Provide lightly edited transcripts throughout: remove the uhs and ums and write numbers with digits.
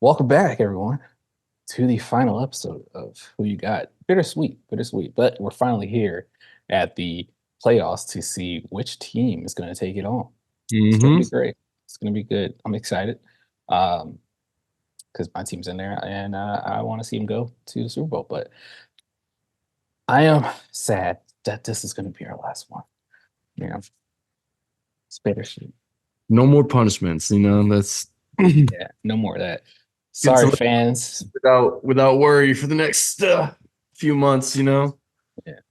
Welcome back, everyone, to the final episode of Who You Got. Bittersweet, but we're finally here at the playoffs to see which team is going to take it on. It's going to Hmm. be great. It's going to be good. I'm excited because my team's in there and I want to see him go to the Super Bowl. But I am sad that this is going to be our last one. You know, it's bittersweet. No more punishments. That's Yeah, no more of that. get Sorry, some fans. without worry for the next few months. Yeah,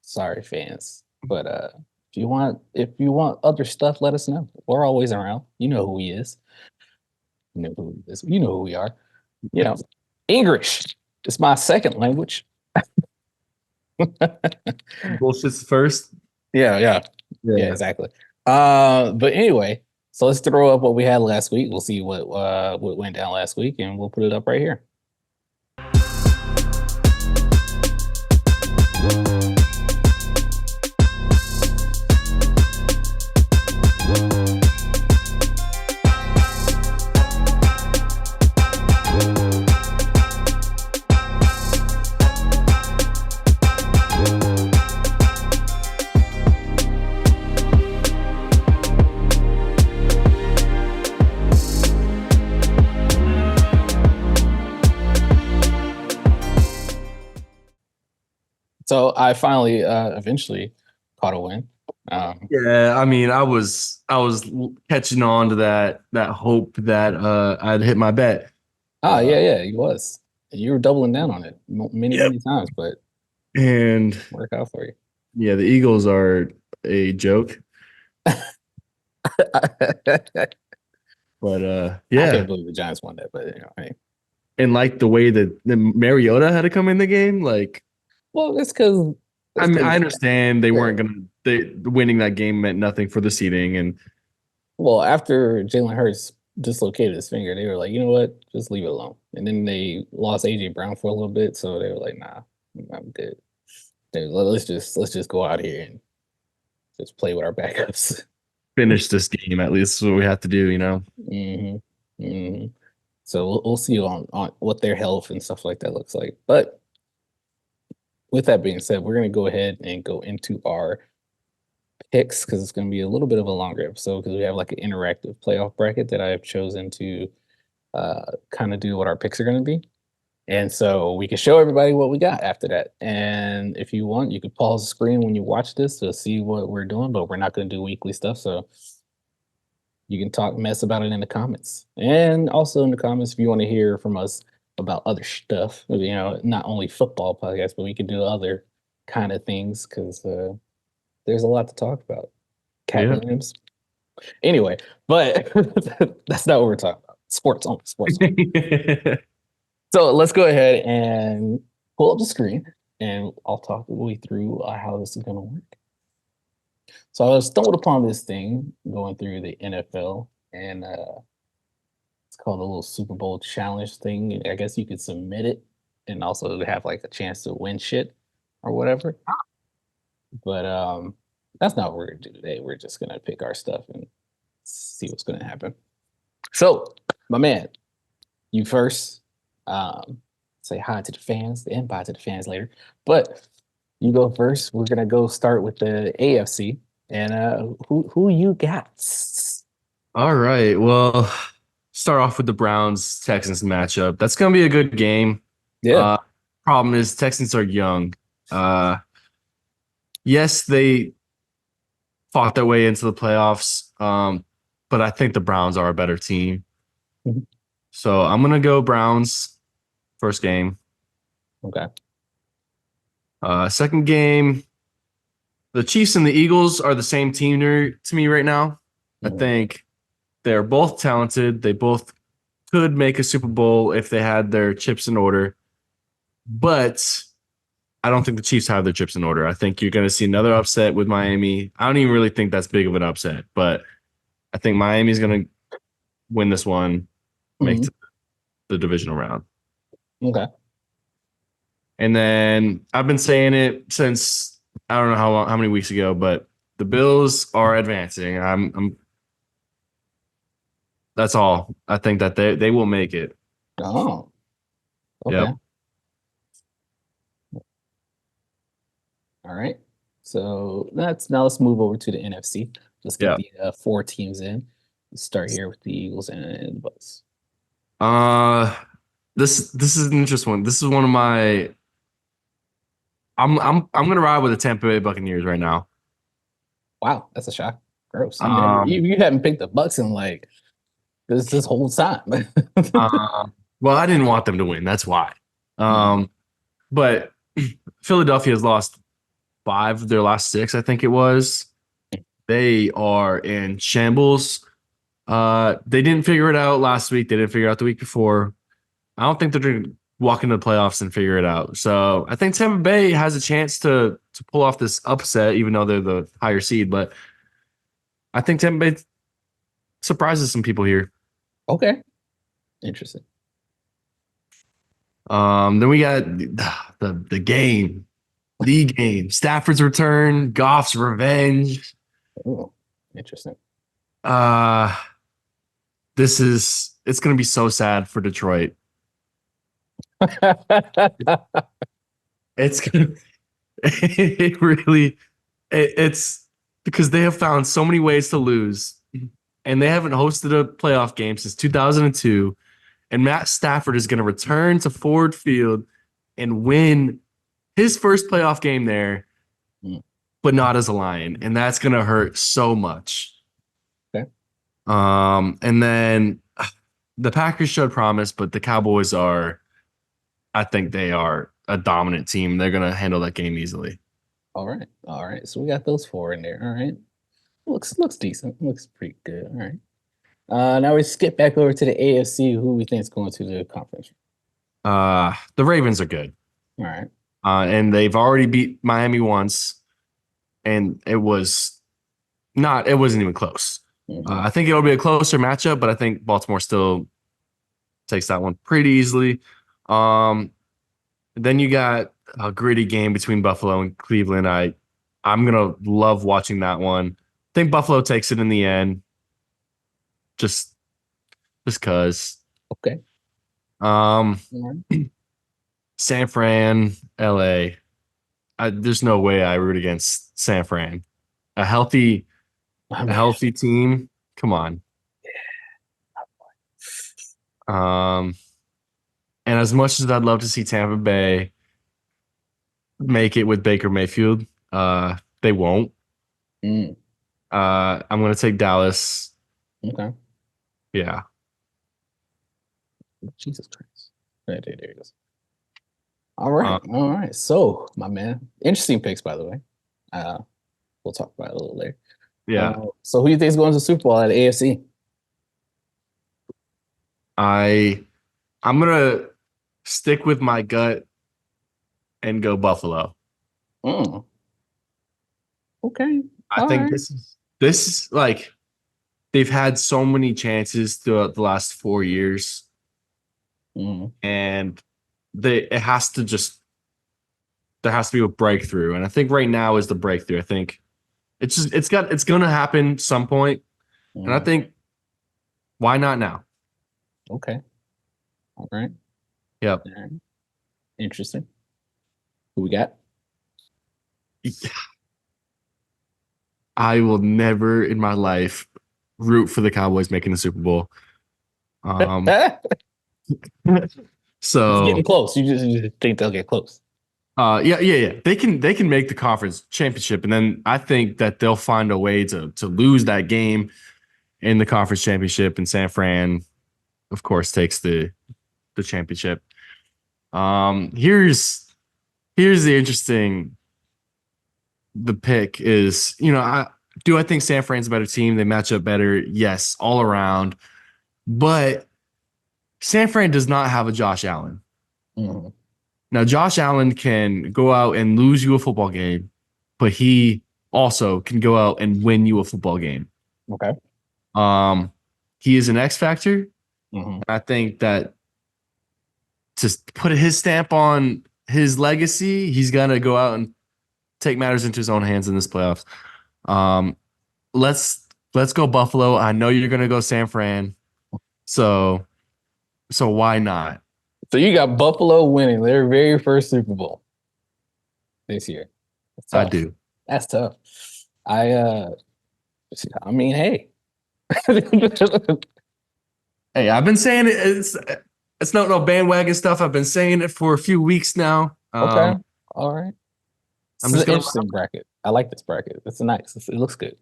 sorry, fans. But if you want other stuff, let us know. We're always around. You know who he is. You know who he is. You know who we are. You know, English is my second language. Bullshit's first. Yeah, Yeah. exactly. But anyway, so let's throw up what we had last week. We'll see what went down last week, and we'll put it up right here. So I finally, eventually caught a win. Yeah, I mean, I was catching on to that hope that I'd hit my bet. Yeah, he was. You were doubling down on it Yep. many times, but And work out for you. yeah, the Eagles are a joke. But I can't yeah. believe the Giants won that, but hey. And like the way that the Mariota had to come in the game, like Well, it's because I it's mean, because I understand they yeah. weren't gonna they winning that game meant nothing for the seeding and Well, after Jalen Hurts dislocated his finger, they were like, you know what, just leave it alone. And then they lost AJ Brown for a little bit, so they were like, nah, I'm good. Let's just go out here and just play with our backups. finish this game at least. Is what we have to do. hmm hmm So we'll see on what their health and stuff like that looks like. But with that being said, we're gonna go ahead and go into our picks because it's going to be a little bit of a longer episode because we have like an interactive playoff bracket that I have chosen to kind of do what our picks are going to be. And so we can show everybody what we got after that. And if you want, you could pause the screen when you watch this to see what we're doing, but we're not going to do weekly stuff. So you can talk mess about it in the comments. And also in the comments, if you want to hear from us about other stuff, not only football podcasts, but we can do other kind of things because there's a lot to talk about. Cat Yeah. Williams. Anyway, but that's not what we're talking about. Sports only, sports only. So let's go ahead and pull up the screen and I'll talk the way through how this is going to work. So I stumbled upon this thing going through the NFL and it's called a little Super Bowl challenge thing. I guess you could submit it and also have like a chance to win shit or whatever. But that's not what we're gonna do today. We're just gonna pick our stuff and see what's gonna happen. So, my man, you first. Say hi to the fans and bye to the fans later. But you go first. We're gonna go start with the AFC and who you got? All right. Well, start off with the Browns Texans matchup. That's gonna be a good game. Yeah. Uh Problem is Texans are young. Uh yes, they fought their way into the playoffs. But I think the Browns are a better team. Mhm. So I'm gonna go Browns first game. Okay. Second game, the Chiefs and the Eagles are the same team to me right now. I Mhm. think they're both talented. They both could make a Super Bowl if they had their chips in order. But I don't think the Chiefs have their chips in order. I think you're going to see another upset with Miami. I don't even really think that's big of an upset, but I think Miami's going to win this one, make Mhm. the divisional round. Okay. And then I've been saying it since I don't know how many weeks ago, but the Bills are advancing. I'm that's all. I think that they will make it. Oh, okay. Yep. All right. So let's move over to the NFC. Let's get Yeah. the four teams in. Let's start here with the Eagles and the Bucks. Uh, this is an interesting one. This is one of my. I'm gonna ride with the Tampa Bay Buccaneers right now. Wow, that's a shock. Gross. Um, You haven't picked the Bucks in like this whole time. uh, well, I didn't want them to win. That's why. Mm, But Philadelphia has lost 5 of their last 6, I think it was. They are in shambles. They didn't figure it out last week. They didn't figure it out the week before. I don't think they're going to walk into the playoffs and figure it out. So I think Tampa Bay has a chance to pull off this upset, even though they're the higher seed. But I think Tampa Bay surprises some people here. okay. Interesting. Then we got the game, the game. Stafford's return, Goff's revenge. Oh, interesting. Uh, it's going to be so sad for Detroit. It's gonna it really it's because they have found so many ways to lose, and they haven't hosted a playoff game since 2002. And Matt Stafford is going to return to Ford Field and win his first playoff game there, Mm, but not as a Lion, and that's going to hurt so much. okay. And then the Packers showed promise, but the Cowboys I think they are a dominant team. They're going to handle that game easily. All right. All right. So we got those four in there. All right. Looks decent. Looks pretty good. All right. Now we skip back over to the AFC. Who we think is going to the conference? The Ravens are good. All right. And they've already beat Miami once, and it wasn't even close. Mhm. I think it'll be a closer matchup, but I think Baltimore still takes that one pretty easily. Then you got a gritty game between Buffalo and Cleveland. I'm gonna love watching that one. I think Buffalo takes it in the end, just cause. Okay. Um, All right. San Fran, LA. There's no way I root against San Fran. A healthy I A mean, healthy team. Come on. And as much as I'd love to see Tampa Bay make it with Baker Mayfield, they won't. mm, I'm gonna take Dallas. okay. Yeah. Jesus Christ. There it is. All right. Uh, All right. So, my man, interesting picks, by the way. Uh, we'll talk about it a little later. yeah. So who do you think is going to the Super Bowl at the AFC? I'm gonna stick with my gut and go Buffalo. Mm, okay. I All think right. this is like they've had so many chances throughout the last 4 years, Mm, and it has to just there has to be a breakthrough. And I think right now is the breakthrough. I think it's gonna happen some point. And I mm, think why not now? okay. All right. Yep. All right. Interesting. Who we got? I will never in my life root for the Cowboys making the Super Bowl. It's So getting close. You just think they'll get close. yeah. They can make the conference championship, and then I think that they'll find a way to lose that game in the conference championship, and San Fran, of course, takes the championship. Here's the pick is, I think San Fran's a better team. They match up better. Yes, all around. But San Fran does not have a Josh Allen. Mhm. Now, Josh Allen can go out and lose you a football game, but he also can go out and win you a football game. Okay. He is an X factor. Mhm. I think that to put his stamp on his legacy, he's gonna go out and take matters into his own hands in this playoffs. Um, let's go Buffalo. I know you're gonna go San Fran, so So why not? So you got Buffalo winning their very first Super Bowl this year. That's I tough. do. That's tough. I I mean, hey. Hey, I've been saying it. It's not no bandwagon stuff. I've been saying it for a few weeks now. Okay. All right. I'm This is just an gonna. interesting bracket. I like this bracket. It's nice. It looks good.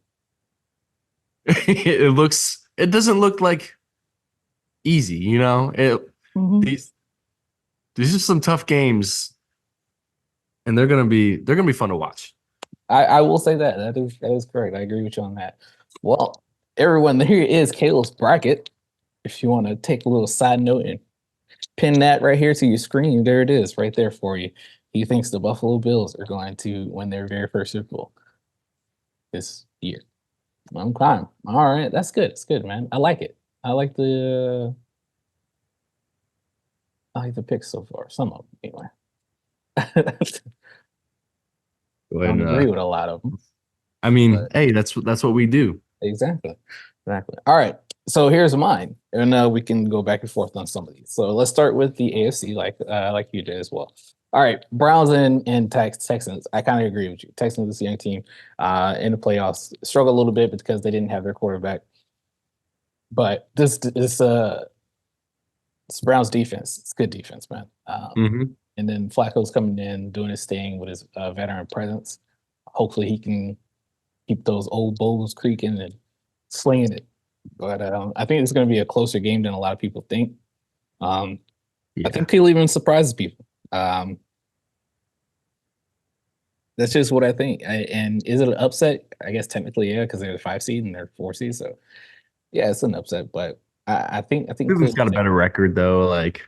It looks. It doesn't look like easy. You know. Mhm. These these are some tough games, and they're gonna be fun to watch. I will say that. That is correct. I agree with you on that. Well, everyone, here is Caleb's bracket. If you want to take a little side note and pin that right here to your screen, there it is, right there for you. He thinks the Buffalo Bills are going to win their very first Super Bowl this year. I'm fine. All right, that's good. It's good, man. I like it. I like the picks so far. Some of them, anyway. I don't And agree with a lot of them, I mean, but hey, that's what we do. exactly, exactly. All right, so here's mine, and we can go back and forth on some of these. So let's start with the AFC, like you did as well. All right, Browns and Texans. I kind of agree with you. Texans is a young team in the playoffs. Struggle a little bit because they didn't have their quarterback. But this Browns defense. It's good defense, man. Hmm. And then Flacco's coming in, doing his thing with his veteran presence. Hopefully, he can keep those old bowls creaking and slinging it. But I think it's going to be a closer game than a lot of people think. I Yeah. think he'll even surprise people. That's just what I think. And is it an upset? I guess technically, yeah, because they're the 5 seed and they're 4 seed. So yeah, it's an upset. But I think Cleveland's got a Cleveland. better record though. Like,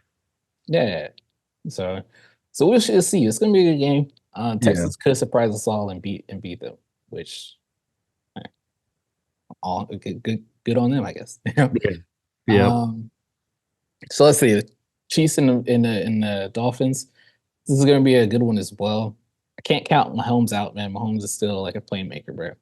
Yeah. So we should see. It's gonna be a good game. yeah, Texas could surprise us all and beat them, which eh, all good on them, I guess. yeah, yep. um, so let's see. Chiefs and the Dolphins. This is gonna be a good one as well. I can't count Mahomes out, man. Mahomes is still like a playmaker, bro.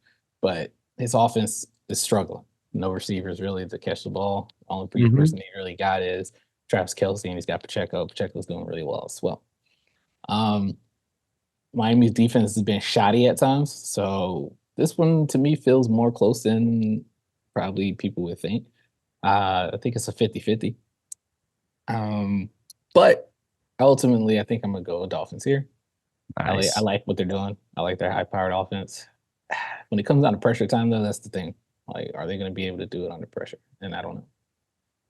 But his offense is struggling. No receivers really to catch the ball. Only Hmm. person he really got is Travis Kelce, and he's got Pacheco. Pacheco's doing really well as well. Um, Miami's defense has been shoddy at times, so this one to me feels more close than probably people would think. I think it's a 50-50. Um, but ultimately, I think I'm gonna go with Dolphins here. I Nice. like what they're doing. I like their high-powered offense. When it comes down to pressure time, though, that's the thing. Like, are they going to be able to do it under pressure? And I don't know.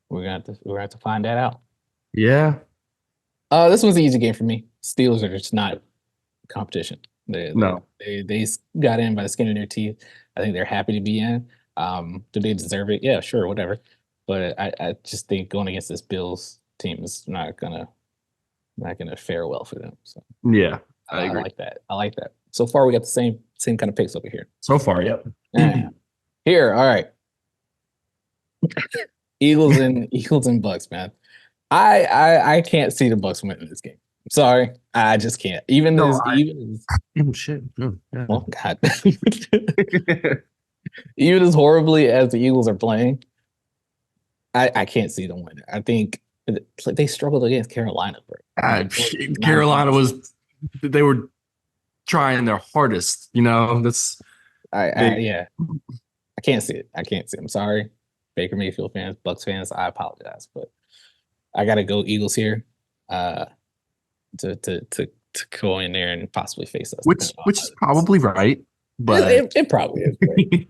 We're gonna have to find that out. Yeah. This one's an easy game for me. Steelers are just not competition. They they No. they they got in by the skin of their teeth. I think they're happy to be in. Do they deserve it? Yeah, sure, whatever. But I just think going against this Bills team is not gonna fare well for them. So Yeah, I I agree. like that. I like that. So far, we got the same kind of picks over here. So far, yep. Yeah. Here, all right. Eagles and Bucks, man. I can't see the Bucks winning this game. Sorry, I just can't. Even No, as even as oh shit. Oh, yeah. oh god, even as horribly as the Eagles are playing, I can't see them winning. I think it's like they struggled against Carolina, bro. Like nine Carolina points. was they were trying their hardest, you know. That's they Yeah, I can't see it. I can't see it. I'm sorry, Baker Mayfield fans, Bucks fans. I apologize, but I got to go Eagles here. Uh, to go in there and possibly face us. which is probably right, but It probably is. But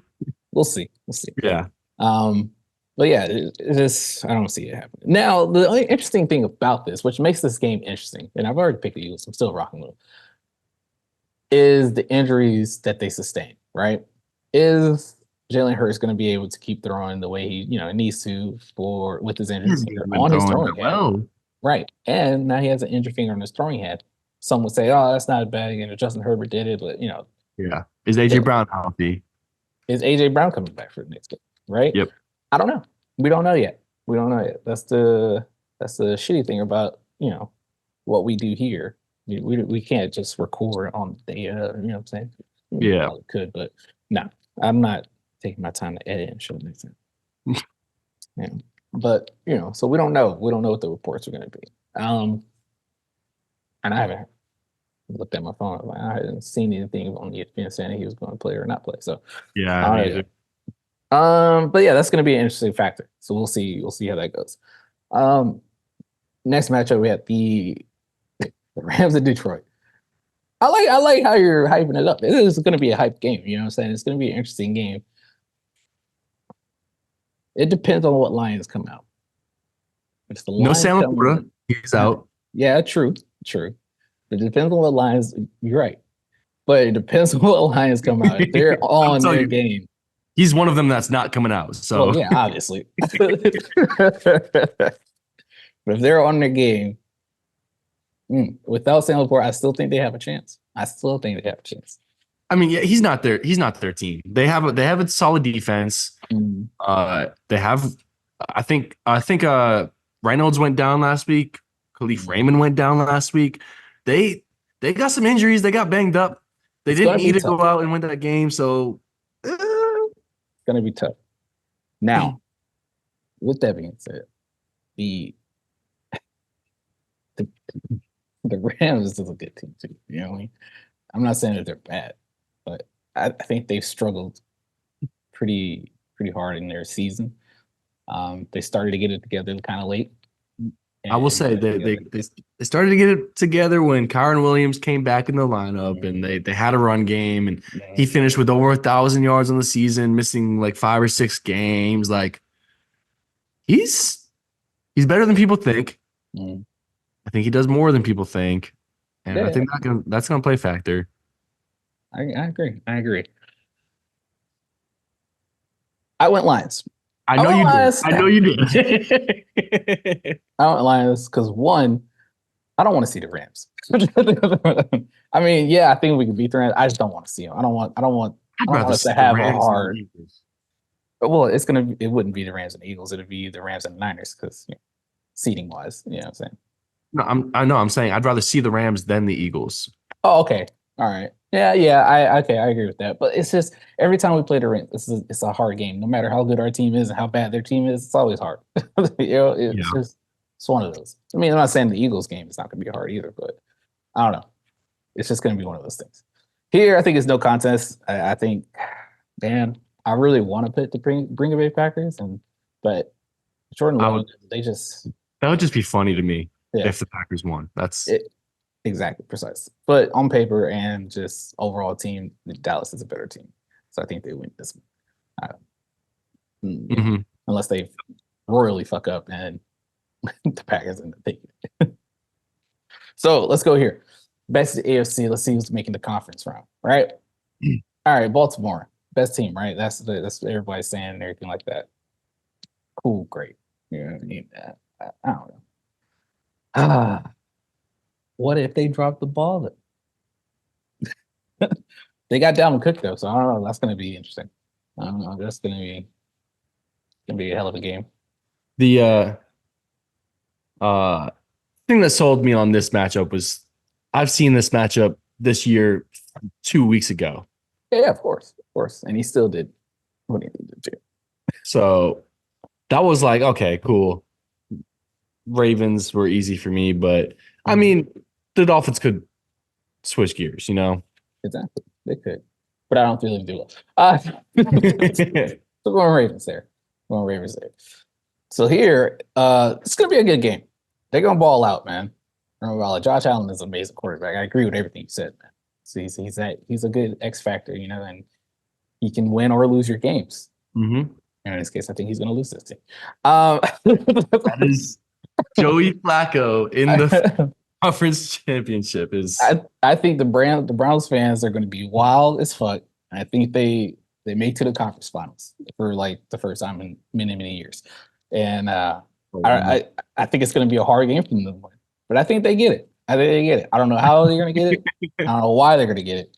we'll see. We'll see. yeah. Um, but yeah, I don't see it happening. Now, the only interesting thing about this, which makes this game interesting, and I've already picked the Eagles, I'm still rocking with them, is the injuries that they sustain. Right? Is Jalen Hurts going to be able to keep throwing the way he needs to for with his injured He's finger been on his throwing throwing it hand? well. Right. And now he has an injured finger on his throwing hand. Some would say, oh, that's not as bad. Justin Herbert did it, but Yeah. Is AJ Brown healthy? is AJ Brown coming back for the next game? Right? Yep. I don't know. We don't know yet. We don't know yet. That's the shitty thing about, what we do here. We can't just record on data, you know what I'm saying? Yeah. Well, it could, but no, I'm not taking my time to edit and show next time. Yeah. But so we don't know. We don't know what the reports are going to be. And I haven't looked at my phone. Like, I hadn't seen anything on ESPN saying he was going to play or not play. So Yeah, I me don't know either. yet. But yeah, that's going to be an interesting factor. So we'll see. We'll see how that goes. Next matchup we have the Rams in Detroit. I like how you're hyping it up. It is going to be a hype game. You know what I'm saying? It's going to be an interesting game. It depends on what Lions come out. If the No Lions Sam come Laporta. in, He's out. yeah, true. It depends on what Lions. You're right, but it depends on what Lions come out. If they're I'll on tell their you, game, he's one of them that's not coming out. well, So yeah, obviously. But if they're on their game, without Sam Laporta, I still think they have a chance. I still think they have a chance. I mean, yeah, he's not their team. They have a solid defense. Mm. They have I think Reynolds went down last week. Khalif Raymond went down last week. They they got some injuries. They got banged up. They It's didn't gonna be need to tough. go out and win that game. So It's gonna be tough. Now, with that being said, the the, the Rams is a good team too. You know what I mean? I'm not saying that they're bad, but I think they've struggled pretty hard in their season. They started to get it together kind of late. I will say they started to get it together when Kyron Williams came back in the lineup and they had a run game and he finished with over 1,000 yards on the season, missing like 5 or 6 games. Like he's better than people think. Mm. I think he does more than people think, and I Yeah, think that's gonna play a factor. I agree. I agree. I went Lions. I know went you did. Lions. I know you did. I went Lions because one, I don't want to see the Rams. I mean, yeah, I think we can beat the Rams. I just don't want to see them. I don't want I'd rather us see to the have a Rams than the hard. Eagles. Well, it wouldn't be the Rams and the Eagles. It'd be the Rams and the Niners because seating wise, you know what I'm saying. No, I know. I'm saying I'd rather see the Rams than the Eagles. Oh, okay. All right. Yeah. I agree with that. But it's just every time we play the Rams, it's a hard game. No matter how good our team is and how bad their team is, it's always hard. It's just it's one of those. I mean, I'm not saying the Eagles game is not going to be hard either, but I don't know. It's just going to be one of those things. Here, I think it's no contest. I think, man, I really want to put the Green Bay Packers, but Jordan Love, they just That would just be funny to me yeah. if the Packers won. That's Exactly, precise. But on paper and just overall team, Dallas is a better team. So I think they win this one. Unless they royally fuck up and the Packers end up taking it. So let's go here. Best of the AFC. Let's see who's making the conference round, right? All right, Baltimore. Best team, right? That's what everybody's saying and everything like that. Cool, great. You know what I mean? I don't know. What if they drop the ball? They got Dalvin Cook though, so I don't know. That's going to be interesting. I don't know. That's going to be a hell of a game. The thing that sold me on this matchup was I've seen this matchup this year 2 weeks ago. Yeah, of course, and he still did what he needed to do. So that was like, okay, cool. Ravens were easy for me, but I mean, the Dolphins could switch gears, Exactly, they could, but I don't really do it. So going Ravens there. So here, it's gonna be a good game. They're gonna ball out, man. Josh Allen is an amazing quarterback. I agree with everything you said, man. So he's a good X factor, and he can win or lose your games. Mm-hmm. And in this case, I think he's gonna lose this team. That is Joey Flacco in the conference championship. I think the Browns fans are gonna be wild as fuck. I think they make to the conference finals for like the first time in many years. And I think it's going to be a hard game for them to win, but I think they get it. I don't know how they're going to get it. I don't know why they're going to get it,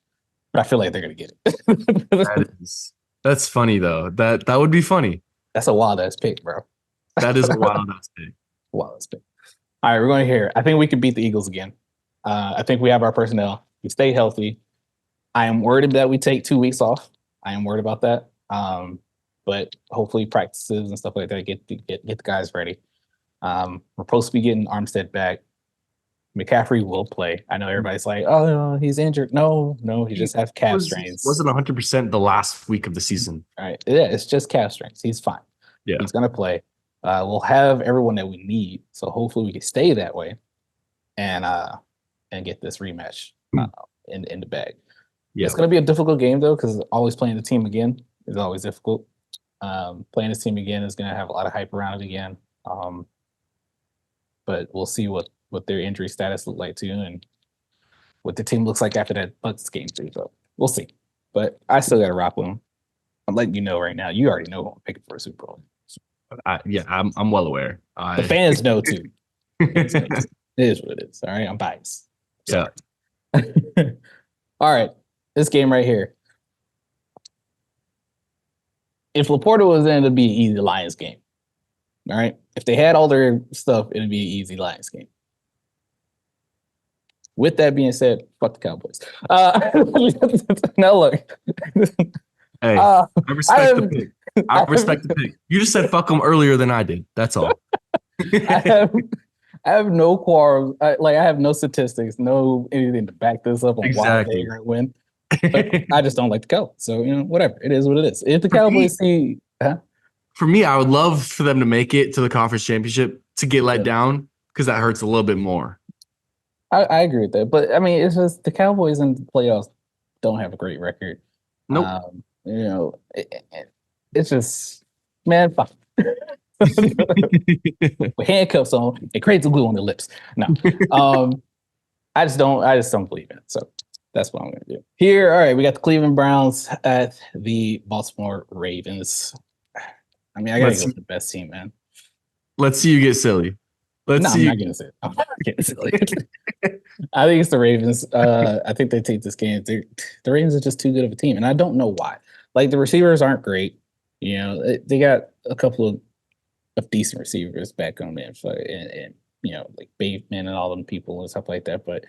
but I feel like they're going to get it. That's funny though. That would be funny. That's a wild ass pick, bro. That is a wild ass pick. Wild ass pick. All right, we're going here. I think we can beat the Eagles again. I think we have our personnel. We stay healthy. I am worried that we take 2 weeks off. I am worried about that. But but hopefully practices and stuff like that get the guys ready. We're supposed to be getting Armstead back. McCaffrey will play. I know everybody's like, "Oh, no, he's injured." No, he just has calf strains. Wasn't 100% the last week of the season. All right, yeah, it's just calf strains. He's fine. Yeah. He's gonna play. We'll have everyone that we need, so hopefully we can stay that way, and get this rematch in the bag. Yeah. It's gonna be a difficult game though, because always playing the team again is always difficult. Playing this team again is gonna have a lot of hype around it again. But we'll see what their injury status look like too, and what the team looks like after that Bucks game too. So we'll see. But I still got to rock with them. I'm letting you know right now. You already know who I'm picking for a Super Bowl. I'm well aware. The fans know too. It is what it is. All right, I'm biased. Yeah. All right, this game right here. If Laporta was in, it'd be an easy Lions game. All right, if they had all their stuff, it'd be an easy Lions game. With that being said, fuck the Cowboys. No, look. Hey, I respect the pick. I respect the pick. You just said fuck them earlier than I did. That's all. I have no quarrels. I have no statistics, no anything to back this up on why they're going to win. But I just don't like the Cowboys. So, whatever. It is what it is. If the Cowboys see... For me, I would love for them to make it to the conference championship to get let down, because that hurts a little bit more. I agree with that. But, I mean, it's just the Cowboys in the playoffs don't have a great record. Nope. It's just, man, fuck. With handcuffs on and crazy glue on the lips. No. I just don't believe in it. So that's what I'm gonna do. Here, all right, we got the Cleveland Browns at the Baltimore Ravens. I mean, I gotta go with the best team, man. Let's see you get silly. I'm not getting silly. I'm not getting silly. I think it's the Ravens. I think they take this game. The Ravens are just too good of a team, and I don't know why. Like, the receivers aren't great. They got a couple of decent receivers back on there, and like Bateman and all them people and stuff like that. But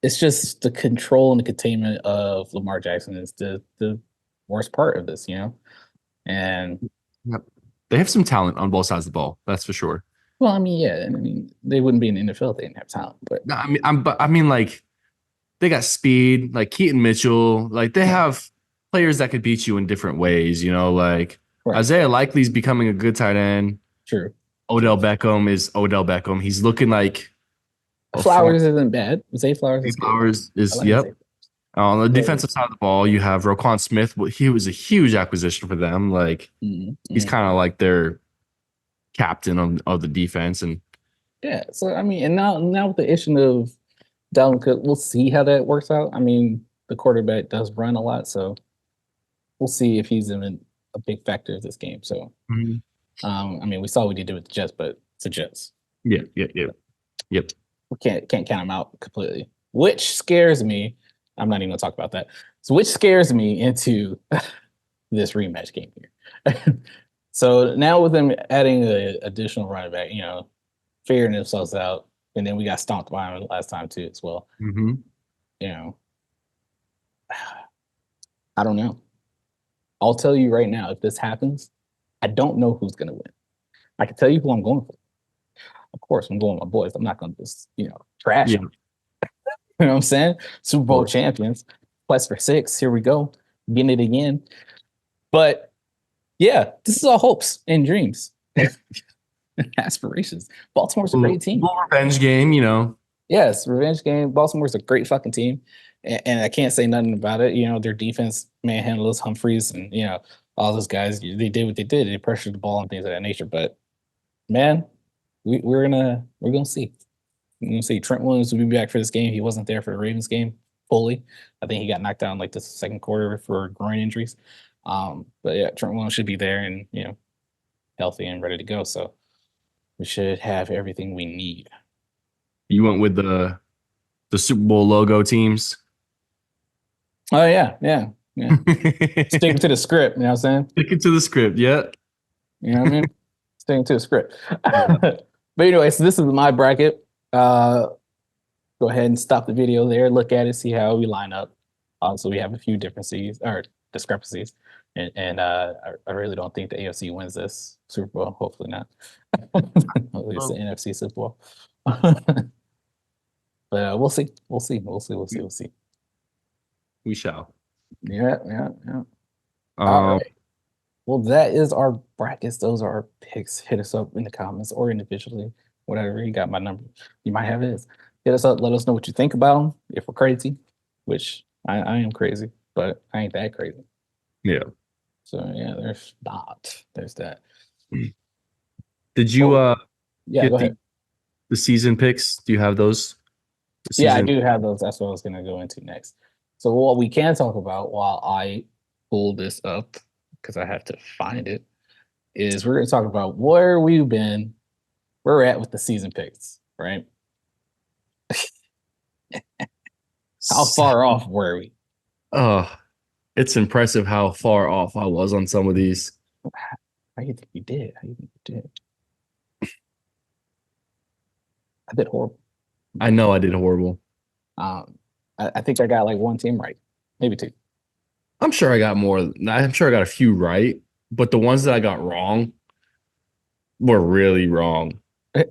it's just the control and the containment of Lamar Jackson is the worst part of this, And they have some talent on both sides of the ball. That's for sure. Well, I mean, yeah, they wouldn't be in the NFL if they didn't have talent. But no, I mean, like, they got speed, like Keaton Mitchell. Like, they have players that could beat you in different ways. Like right. Isaiah Likely's becoming a good tight end. True. Odell Beckham is Odell Beckham. He's looking like Flowers isn't bad. Zay Flowers is yep. On the defensive side of the ball, you have Roquan Smith. He was a huge acquisition for them. Like, he's kind of like their captain of the defense. And yeah, so I mean, and now with the issue of Dalvin Cook, we'll see how that works out. I mean, the quarterback does run a lot, so we'll see if he's in a big factor of this game. So, I mean, we saw what he did with the Jets, but it's the Jets. Yep. We can't count him out completely, which scares me. I'm not even gonna talk about that. So, which scares me into this rematch game here. So now with them adding an additional running back, figuring themselves out, and then we got stomped by them last time too as well. I don't know. I'll tell you right now, if this happens, I don't know who's gonna win. I can tell you who I'm going for. Of course, I'm going with my boys. I'm not gonna just trash them. You know what I'm saying? Super Bowl champions, plus for 6. Here we go, getting it again. But yeah, this is all hopes and dreams, aspirations. Baltimore's a great team. Revenge game, Yes, revenge game. Baltimore's a great fucking team, and I can't say nothing about it. Their defense manhandles Humphreys and all those guys. They did what they did. They pressured the ball and things of that nature. But man, we're gonna see. We're gonna see. Trent Williams will be back for this game. He wasn't there for the Ravens game fully. I think he got knocked out in like the second quarter for groin injuries. But yeah, Trent Williams should be there and healthy and ready to go. So we should have everything we need. You went with the Super Bowl logo teams. Oh yeah. Sticking to the script, you know what I'm saying? Sticking to the script, yeah. You know what I mean? Sticking to the script. But anyway, so this is my bracket. Go ahead and stop the video there, look at it, see how we line up. So we have a few differences or discrepancies. And I really don't think the AFC wins this Super Bowl. Hopefully not. Hopefully it's the NFC Super Bowl. But we'll see. We'll see. We'll see. We'll see. We'll see. We shall. Yeah, yeah, yeah. All Um, right. Well, that is our brackets. Those are our picks. Hit us up in the comments or individually, whatever. You got my number. You might have his. Hit us up. Let us know what you think about them. If we're crazy, which I am crazy, but I ain't that crazy. yeah. So yeah, there's that. There's that. Did you Yeah, get go ahead. the season picks? Do you have those? The Yeah, I season- do have those. That's what I was gonna go into next. So what we can talk about while I pull this up, because I have to find it, is we're gonna talk about where we've been, where we're at with the season picks, right? How far off were we? Oh, it's impressive how far off I was on some of these. How do you think we did? How do you think we did? I did horrible. I know I did horrible. I think I got like one team right, maybe two. I'm sure I got more. I'm sure I got a few right, but the ones that I got wrong were really wrong.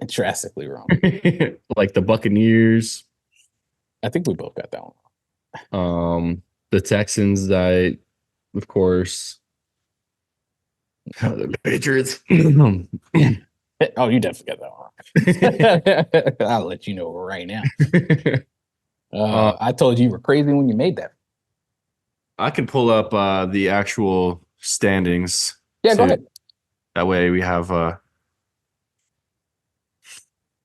Drastically wrong. Like the Buccaneers, I think we both got that one. the Texans, of course, the Patriots. Oh, you definitely got that one. I'll let you know right now. I told you were crazy when you made that. I can pull up the actual standings. Yeah, go too. ahead. That way we have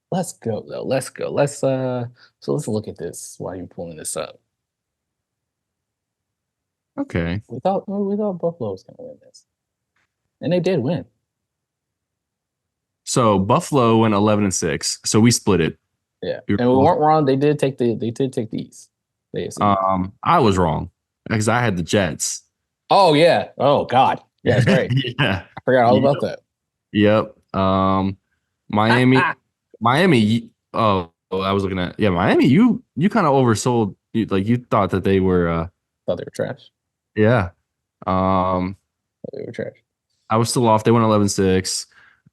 Let's go though. Let's go. So let's look at this while you're pulling this up. okay. We thought Buffalo was gonna win this. And they did win. So Buffalo went 11-6. So we split it. Yeah. You're And we both- weren't wrong. They did take the East. The AFC. I was wrong because I had the Jets. Oh yeah. Oh God. Yeah, that's right. Yeah. I forgot all about that. Yep. Miami. Miami. Oh, I was looking at Miami. You kind of oversold. You thought that they were. Thought they were trash. Yeah. Thought they were trash. I was still off. They went 11-6.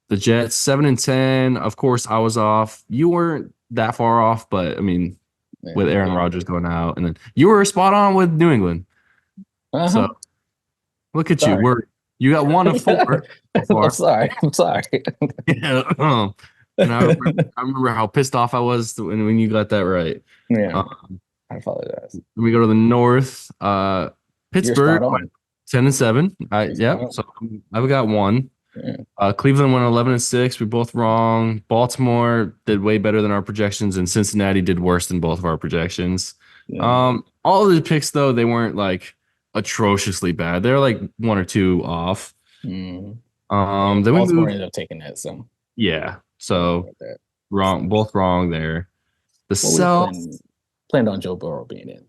The Jets 7-10. Of course, I was off. You weren't that far off, but I mean, with Aaron Rodgers going out, and then you were spot on with New England. Uh-huh. So look at Sorry. you. You got 1 of 4. I'm sorry. I'm sorry. Yeah. And I remember how pissed off I was when you got that right. Yeah. Um, I apologize. Then we go to the North. You're Pittsburgh spot on. went 10-7. You're spot on. So I've got 1. Yeah. Cleveland went 11-6. We're both wrong. Baltimore did way better than our projections, and Cincinnati did worse than both of our projections. Yeah. All of the picks though, they weren't like atrociously bad. They're like 1 or 2 off. Mm. Then we Baltimore moved. ended up taking that. So Yeah. So that. wrong, both wrong there. The Well, we South. planned on Joe Burrow being in.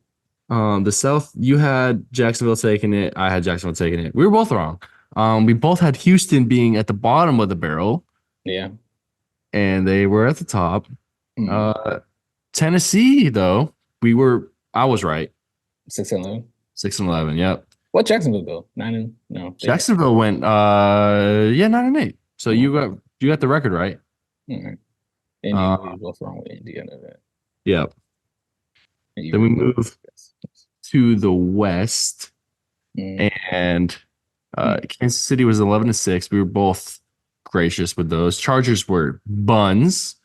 The South, you had Jacksonville taking it. I had Jacksonville taking it. We were both wrong. We both had Houston being at the bottom of the barrel, Yeah. and they were at the top. Mm. Tennessee, though, I was right. 6-11. 6-11. Yep. What Jacksonville go? 9 no. Jacksonville went 9-8. So Oh. you got the record right. And you were both wrong with Indiana. That. Yep. And you Then we were- move to the West, Mm. and Kansas City was 11-6. We were both gracious with those. Chargers were buns.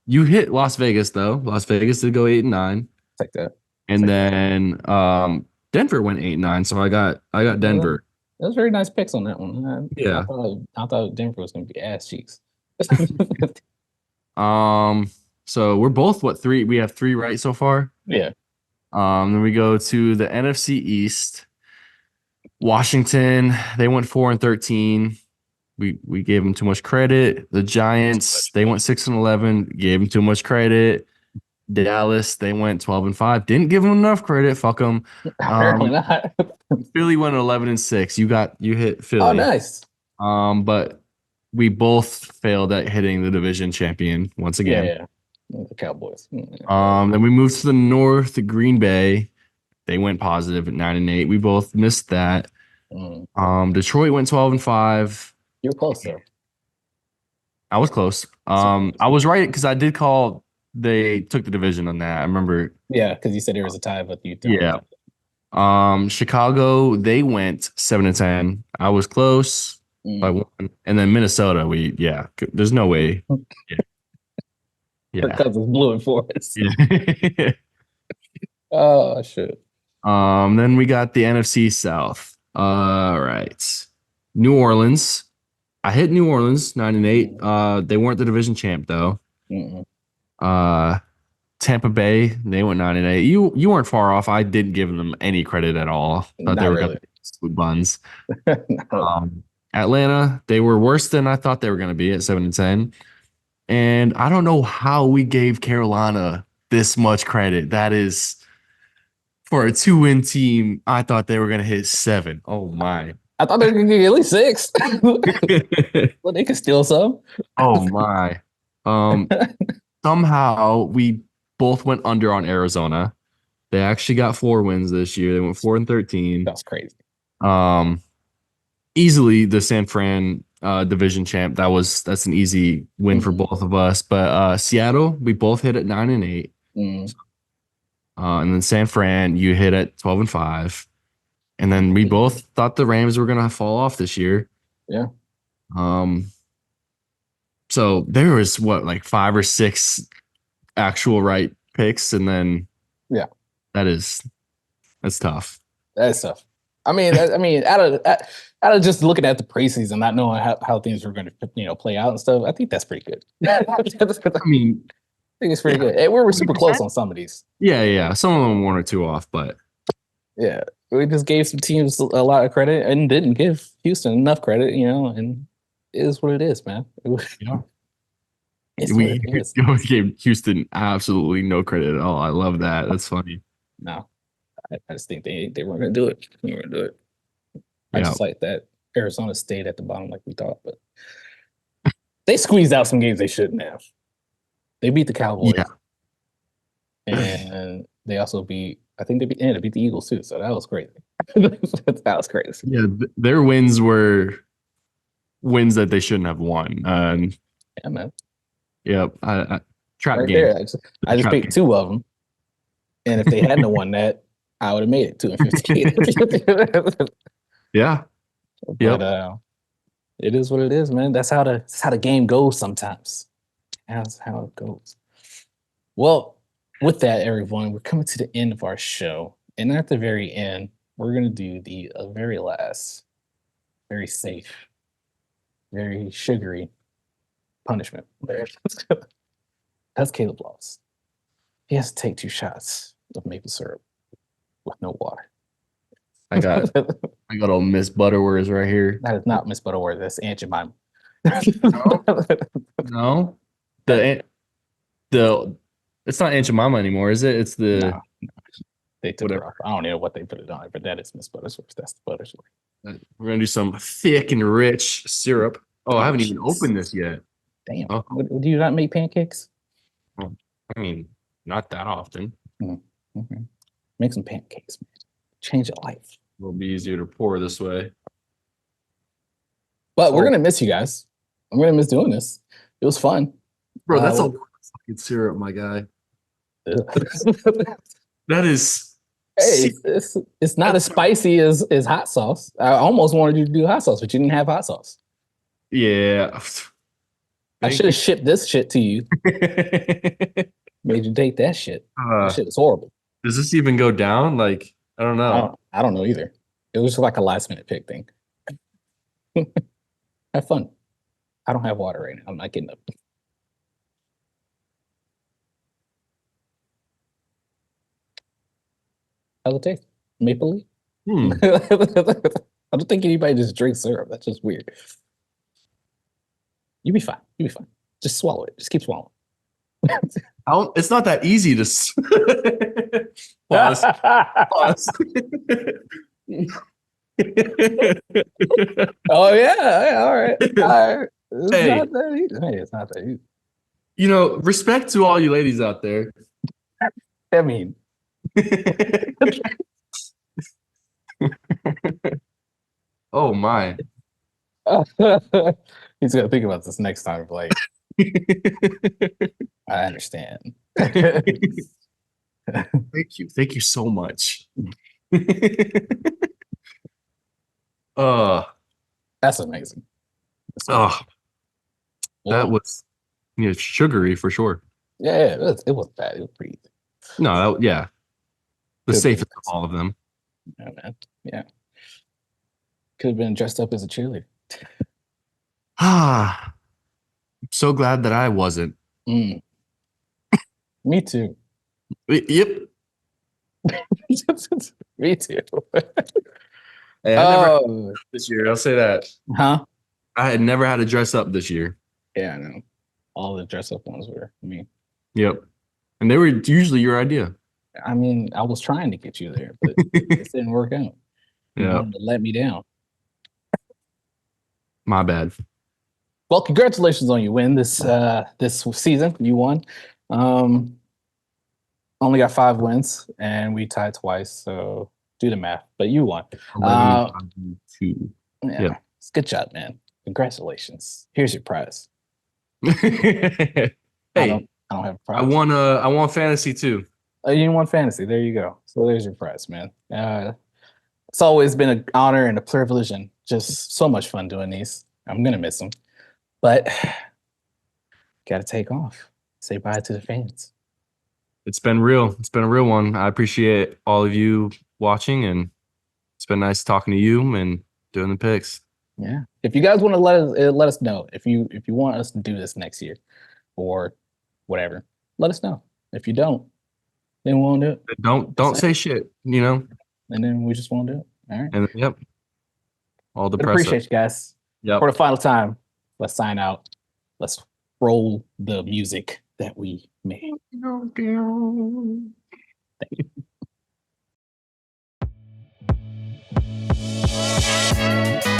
You hit Las Vegas though. Las Vegas did go 8-9, Like that. and then Denver went 8-9. So I got Denver. That was very nice picks on that one. Yeah. I thought Denver was going to be ass cheeks. So we're both 3? We have 3 right so far. Yeah. Then we go to the NFC East. Washington, they went 4-13. We gave them too much credit. The Giants, they went 6-11. Gave them too much credit. Dallas, they went 12-5. Didn't give them enough credit. Fuck them. Apparently not. Philly went 11-6. You hit Philly. Oh, nice. But we both failed at hitting the division champion once again. Yeah. The Cowboys. Mm. Then we moved to the North, to Green Bay. They went positive at 9-8. We both missed that. Detroit went 12-5. You're close though. I was close. I was right because I did call. They took the division on that. I remember. Yeah, because you said there was a tie, but you Yeah. Chicago, they went 7-10. I was close by one. And then Minnesota, there's no way. Yeah. Because it's blue and forest. Yeah. Oh shit. Then we got the NFC South. All right. New Orleans. I hit New Orleans 9-8. They weren't the division champ though. Tampa Bay, they went 9-8. You weren't far off. I didn't give them any credit at all. Thought they were really. Gonna buns. Atlanta, they were worse than I thought they were going to be at 7-10. And I don't know how we gave Carolina this much credit. That is for a 2-win team. I thought they were going to hit 7. Oh my. I thought they were going to get at least 6. Well, they could steal some. Oh my. Somehow we both went under on Arizona. They actually got 4 wins this year. They went 4-13. That's crazy. Easily the San Fran division champ. That's an easy win for both of us. But Seattle, we both hit at 9-8. And then San Fran, you hit at 12-5. And then we both thought the Rams were gonna fall off this year. Yeah. So there was like 5 or 6 actual right picks, and then that's tough. That is tough. I mean, out of just looking at the preseason, not knowing how things were going to play out and stuff, I think that's pretty good. I think it's pretty good. And we're super close on some of these. Yeah. Some of them 1 or 2 off, but yeah, we just gave some teams a lot of credit and didn't give Houston enough credit, and it is what it is, man. We gave Houston absolutely no credit at all. I love that. That's funny. No, I just think they weren't going to do it. They weren't going to do it. I just like that Arizona stayed at the bottom like we thought, but they squeezed out some games they shouldn't have. They beat the Cowboys. Yeah. And they also beat the Eagles too. So that was crazy. That was crazy. Yeah, their wins were wins that they shouldn't have won. Yeah, man. Yep. Trap right game. There, I just picked 2 of them. And if they hadn't won that, I would have made it 2-15. Yeah. But it is what it is, man. That's how the game goes sometimes. That's how it goes. Well, with that, everyone, we're coming to the end of our show. And at the very end, we're going to do the very last, very safe, very sugary punishment. That's Caleb lost. He has to take 2 shots of maple syrup with no water. I got old Miss Butterworth right here. That is not Miss Butterworth. That's Aunt Jemima. No. It's not Aunt Jemima anymore, is it? It's the no. They took her off. I don't know what they put it on, but that is Miss Butterworth. That's the Butterworth. We're gonna do some thick and rich syrup. Oh, I haven't even opened this yet. Damn. Oh. Do you not make pancakes? I mean, not that often. Okay. Make some pancakes, man. Change your life. It'll be easier to pour this way. But we're gonna miss you guys. I'm gonna miss doing this. It was fun. Bro, that's a fucking syrup, my guy. That is. Hey, it's not as spicy as hot sauce. I almost wanted you to do hot sauce, but you didn't have hot sauce. Yeah. I should have shipped this shit to you. Made you take that shit. That shit is horrible. Does this even go down? Like, I don't know. I don't know either. It was just like a last minute pick thing. Have fun. I don't have water right now. I'm not getting up. How's it taste? Maple leaf? I don't think anybody just drinks syrup. That's just weird. You'll be fine. You'll be fine. Just swallow it. Just keep swallowing. It's not that easy to pause. Pause. Oh yeah, all right. It's not that easy. Hey, it's not that easy. Respect to all you ladies out there. I mean, Oh my. He's gonna think about this next time. Like, I understand. Thank you. Thank you so much. uh That's amazing. oh, that Well, was sugary for sure. yeah, it was bad. It was pretty easy. No, yeah. The Could've been safest of all of them. Yeah, man. Yeah. Could have been dressed up as a cheerleader. Ah, I'm so glad that I wasn't. Mm, me too. Yep. Me too. Hey, I never Oh, this year. I'll say that. huh? I had never had to dress up this year. Yeah, I know. All the dress up ones were me. Yep. And they were usually your idea. I mean, I was trying to get you there, but it didn't work out. You Yeah. wanted to let me down. My bad. Well, congratulations on your win this season. You won. Only got 5 wins, and we tied twice. So do the math. But you won. 11, 2. Yeah, Yep. it's good job, man. Congratulations. Here's your prize. Hey, I don't have a prize. I won fantasy too. You won fantasy. There you go. So there's your prize, man. It's always been an honor and a privilege, and just so much fun doing these. I'm gonna miss them, but gotta take off. Say bye to the fans. It's been real. It's been a real one. I appreciate all of you watching, and it's been nice talking to you and doing the picks. Yeah. If you guys want to let us know if you want us to do this next year or whatever, let us know. If you don't, then we won't do it. Don't say shit, And then we just won't do it. All right. And yep. All the But press. appreciate you guys. Yep. For the final time, let's sign out. Let's roll the music that we made. Thank you.